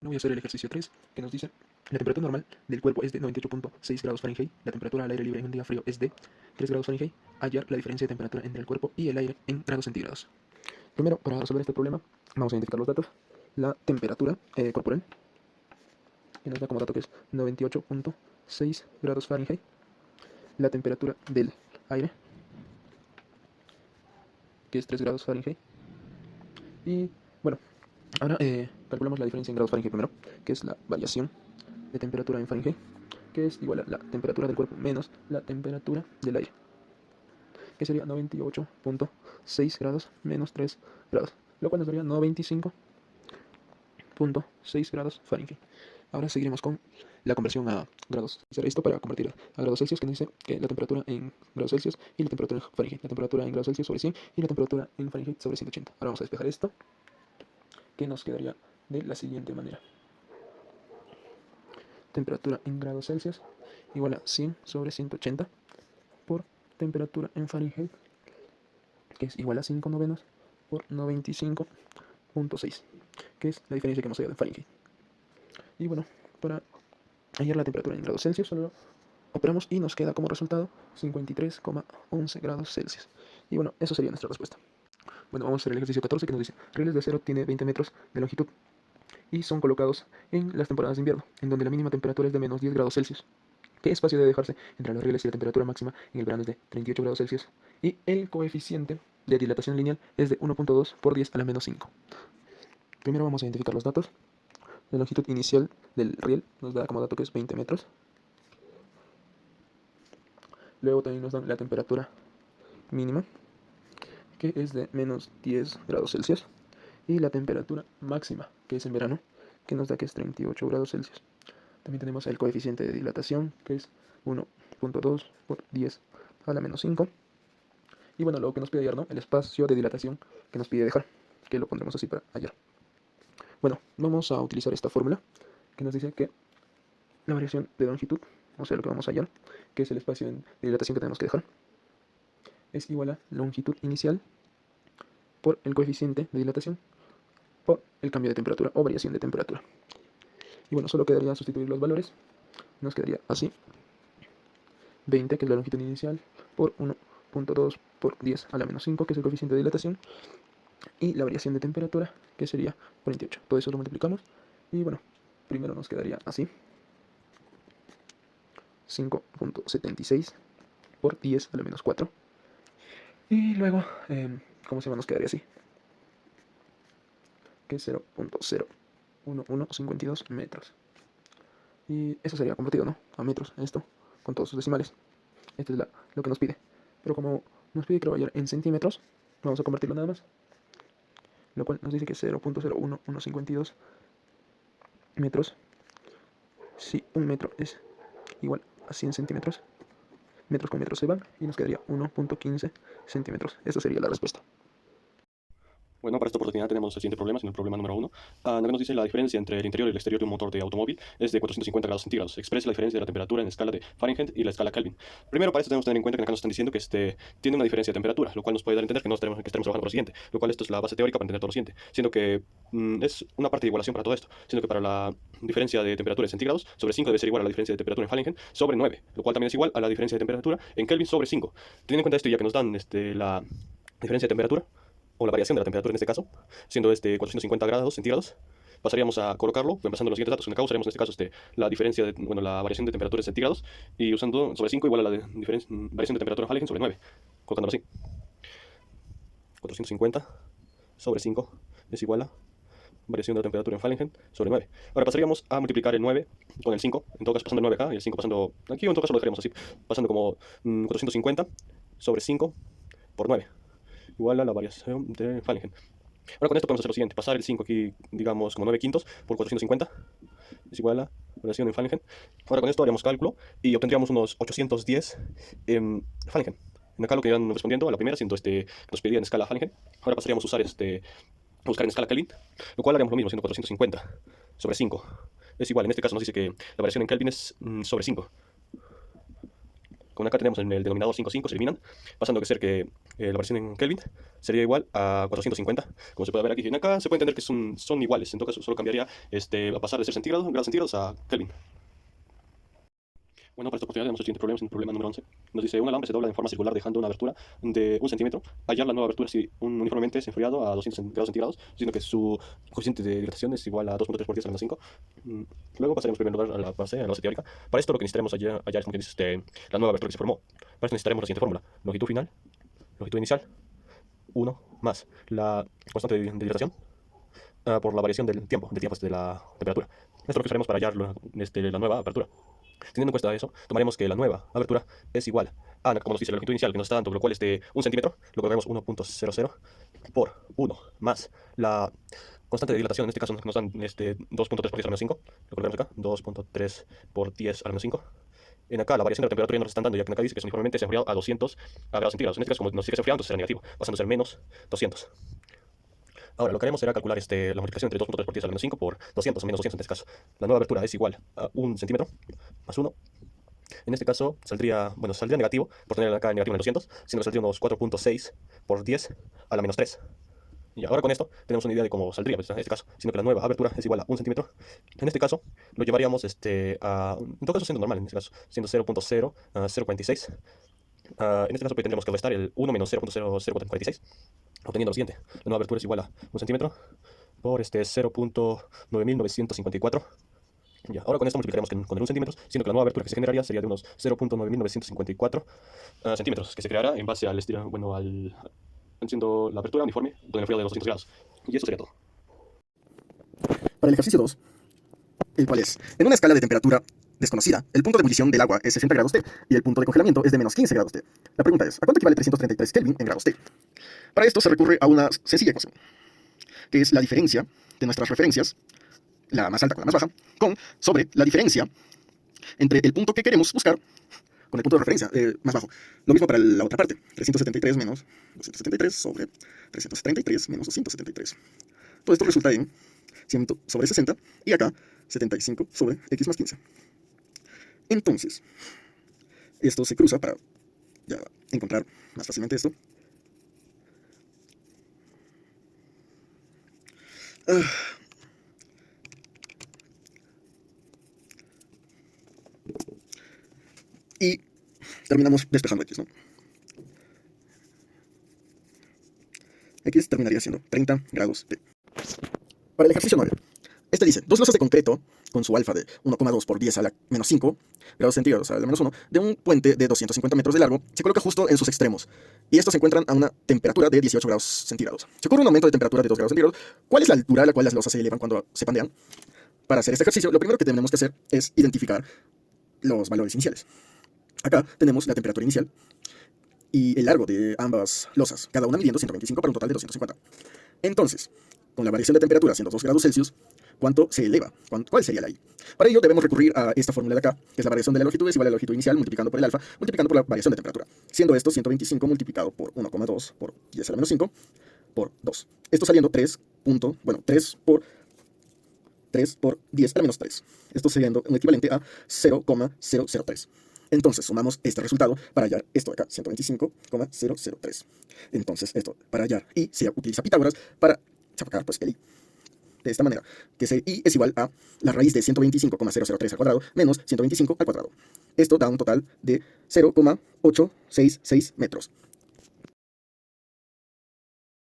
Voy a hacer el ejercicio 3, que nos dice: la temperatura normal del cuerpo es de 98.6 grados Fahrenheit, la temperatura al aire libre en un día frío es de 3 grados Fahrenheit, hallar la diferencia de temperatura entre el cuerpo y el aire en grados centígrados. Primero, para resolver este problema, vamos a identificar los datos. La temperatura corporal, que nos da como dato que es 98.6 grados Fahrenheit, la temperatura del aire, que es 3 grados Fahrenheit, y bueno, ahora calculamos la diferencia en grados Fahrenheit primero, que es la variación de temperatura en Fahrenheit, que es igual a la temperatura del cuerpo menos la temperatura del aire, que sería 98.6 grados menos 3 grados, lo cual nos daría 95.6 grados Fahrenheit. Ahora seguiremos con la conversión a grados. Será esto para convertir a grados Celsius, que nos dice que la temperatura en grados Celsius y la temperatura en Fahrenheit. La temperatura en grados Celsius sobre 100 y la temperatura en Fahrenheit sobre 180. Ahora vamos a despejar esto, que nos quedaría de la siguiente manera: temperatura en grados Celsius igual a 100 sobre 180 por temperatura en Fahrenheit, que es igual a 5 novenos por 95.6, que es la diferencia que hemos hallado en Fahrenheit. Y bueno, para hallar la temperatura en grados Celsius solo operamos y nos queda como resultado 53,11 grados Celsius. Y bueno, eso sería nuestra respuesta. Bueno, vamos a hacer el ejercicio 14, que nos dice: rieles de acero tiene 20 metros de longitud y son colocados en las temporadas de invierno, en donde la mínima temperatura es de menos 10 grados Celsius. ¿Qué espacio debe dejarse entre los rieles y la temperatura máxima en el verano es de 38 grados Celsius? Y el coeficiente de dilatación lineal es de 1.2 por 10 a la menos 5. Primero vamos a identificar los datos. La longitud inicial del riel nos da como dato que es 20 metros. Luego también nos dan la temperatura mínima, que es de menos 10 grados Celsius. Y la temperatura máxima, que es en verano, que nos da que es 38 grados Celsius. También tenemos el coeficiente de dilatación, que es 1.2 por 10 a la menos 5. Y bueno, lo que nos pide hallar, ¿no? El espacio de dilatación que nos pide dejar, que lo pondremos así para hallar. Bueno, vamos a utilizar esta fórmula, que nos dice que la variación de longitud, o sea, lo que vamos a hallar, que es el espacio de dilatación que tenemos que dejar, es igual a longitud inicial por el coeficiente de dilatación por el cambio de temperatura o variación de temperatura. Y bueno, solo quedaría sustituir los valores. Nos quedaría así: 20, que es la longitud inicial, por 1.2 por 10 a la menos 5, que es el coeficiente de dilatación, y la variación de temperatura, que sería 48. Todo eso lo multiplicamos y bueno, primero nos quedaría así: 5.76 por 10 a la menos 4. Y luego, ¿cómo se llama? Nos quedaría así, que es 0.01152 metros. Y eso sería convertido, ¿no?, a metros, esto, con todos sus decimales. Esto es lo que nos pide. Pero como nos pide que lo vaya en centímetros, vamos a convertirlo nada más. Lo cual nos dice que 0.01152 metros. Si un metro es igual a 100 centímetros, metros con metros se van y nos quedaría 1.15 centímetros. Esa sería la respuesta. Bueno, para esta oportunidad tenemos el siguiente problema, en el problema número 1. Nos dice la diferencia entre el interior y el exterior de un motor de automóvil es de 450 grados centígrados. Expresa la diferencia de la temperatura en escala de Fahrenheit y la escala Kelvin. Primero, para esto tenemos que tener en cuenta que acá nos están diciendo que tiene una diferencia de temperatura, lo cual nos puede dar a entender que no estaremos, que estaremos trabajando por lo siguiente, lo cual esto es la base teórica para entender todo lo siguiente, siendo que es una parte de igualación para todo esto, siendo que para la diferencia de temperatura en centígrados sobre 5 debe ser igual a la diferencia de temperatura en Fahrenheit sobre 9, lo cual también es igual a la diferencia de temperatura en Kelvin sobre 5. Teniendo en cuenta esto, ya que nos dan la diferencia de temperatura, o la variación de la temperatura en este caso, siendo 450 grados centígrados, pasaríamos a colocarlo, empezando los siguientes datos. En el usaremos en este caso la diferencia de, bueno, la variación de temperatura en centígrados, y usando sobre 5 igual a la variación de temperatura en Fahrenheit sobre 9, colocándolo así. 450 sobre 5 es igual a variación de la temperatura en Fahrenheit sobre 9. Ahora pasaríamos a multiplicar el 9 con el 5, en todo caso pasando el 9 acá y el 5 pasando aquí, o en todo caso lo dejaremos así, pasando como 450 sobre 5 por 9, igual a la variación de Fahrenheit. Ahora con esto podemos hacer lo siguiente: pasar el 5 aquí, digamos, como 9 quintos por 450 es igual a la variación en Fahrenheit. Ahora con esto haríamos cálculo y obtendríamos unos 810 Fahrenheit. En acá lo que irán respondiendo a la primera, siendo que nos pedía en escala Fahrenheit. Ahora pasaríamos a usar buscar en escala Kelvin, lo cual haríamos lo mismo, siendo 450 sobre 5 es igual. En este caso nos dice que la variación en Kelvin es sobre 5. Como acá tenemos en el denominador 5, 5, se eliminan, pasando a ser que la variación en Kelvin sería igual a 450, como se puede ver aquí. En acá se puede entender que son iguales, en todo caso solo cambiaría a pasar de ser grados centígrados a Kelvin. Bueno, para esta oportunidad tenemos el siguiente problema, es el problema número 11. Nos dice, un alambre se dobla en forma circular dejando una abertura de 1 centímetro. Hallar la nueva abertura si uniformemente es enfriado a 200 grados centígrados, siendo que su coeficiente de dilatación es igual a 2.3 por 10 a la menos 5. Luego pasaremos en primer lugar a la base teórica. Para esto lo que necesitaremos hallar es, como que dice, la nueva abertura que se formó. Para esto necesitaremos la siguiente fórmula. Longitud final, longitud inicial, 1 más la constante de dilatación por la variación del tiempo de la temperatura. Esto es lo que usaremos para hallar la nueva apertura. Teniendo en cuenta eso, tomaremos que la nueva abertura es igual a, como nos dice la longitud inicial que nos está dando, lo cual es de 1 centímetro, lo que vemos 1.00 por 1 más la constante de dilatación, en este caso nos dan 2.3 por 10 a la menos 5, lo que vemos acá, 2.3 por 10 a la menos 5. En acá la variación de la temperatura ya nos están dando, ya que acá dice que es uniformemente se ha enfriado a 200 grados centígrados. En este caso, como nos dice que se ha enfriado, entonces será negativo, pasándose al menos 200. Ahora, lo que haremos será calcular la multiplicación entre 2.3 por 10 a la menos 5 por 200 o menos 200 en este caso. La nueva abertura es igual a 1 centímetro más 1. En este caso saldría negativo, por tener acá negativo en el 200, siendo que saldría unos 4.6 por 10 a la menos 3. Y ahora con esto tenemos una idea de cómo saldría en este caso, siendo que la nueva abertura es igual a 1 centímetro. En este caso lo llevaríamos en todo caso siendo normal, en este caso, siendo 0.046. En este caso pues, tendremos que restar el 1 menos 0.0046, obteniendo lo siguiente. La nueva abertura es igual a 1 centímetro por 0.9954. Ya, ahora con esto multiplicaremos con el 1 centímetro, siendo que la nueva abertura que se generaría sería de unos 0.9954 centímetros, que se creará en base siendo la abertura uniforme con el enfriado de 200 grados. Y eso sería todo. Para el ejercicio 2, el cual es, en una escala de temperatura desconocida, el punto de ebullición del agua es 60 grados T y el punto de congelamiento es de menos 15 grados T. La pregunta es, ¿a cuánto equivale 333 Kelvin en grados T? Para esto se recurre a una sencilla ecuación, que es la diferencia de nuestras referencias, la más alta con la más baja, sobre la diferencia entre el punto que queremos buscar con el punto de referencia más bajo. Lo mismo para la otra parte, 373 menos 273 sobre 373 menos 273. Todo esto resulta en 100 sobre 60 y acá 75 sobre x más 15. Entonces, esto se cruza para ya encontrar más fácilmente esto. Y terminamos despejando x, ¿no? X terminaría siendo 30 grados T. Para el ejercicio 9, este dice, dos losas de concreto con su alfa de 1,2 por 10 a la menos 5 grados centígrados a la menos 1 de un puente de 250 metros de largo se coloca justo en sus extremos. Y estos se encuentran a una temperatura de 18 grados centígrados. Se ocurre un aumento de temperatura de 2 grados centígrados. ¿Cuál es la altura a la cual las losas se elevan cuando se pandean? Para hacer este ejercicio, lo primero que tenemos que hacer es identificar los valores iniciales. Acá tenemos la temperatura inicial y el largo de ambas losas, cada una midiendo 125 para un total de 250. Entonces, con la variación de temperatura siendo 2 grados Celsius, ¿cuánto se eleva? ¿Cuál sería la I? Para ello debemos recurrir a esta fórmula de acá, que es la variación de la longitud es igual a la longitud inicial multiplicando por el alfa, multiplicando por la variación de temperatura. Siendo esto 125 multiplicado por 1,2 por 10 a la menos 5 por 2. Esto saliendo 3 por 10 a la menos 3. Esto siendo un equivalente a 0,003. Entonces sumamos este resultado para hallar esto de acá, 125,003. Entonces esto para hallar I se utiliza Pitágoras para sacar pues el I. De esta manera, que I es igual a la raíz de 125,003 al cuadrado menos 125 al cuadrado. Esto da un total de 0,866 metros.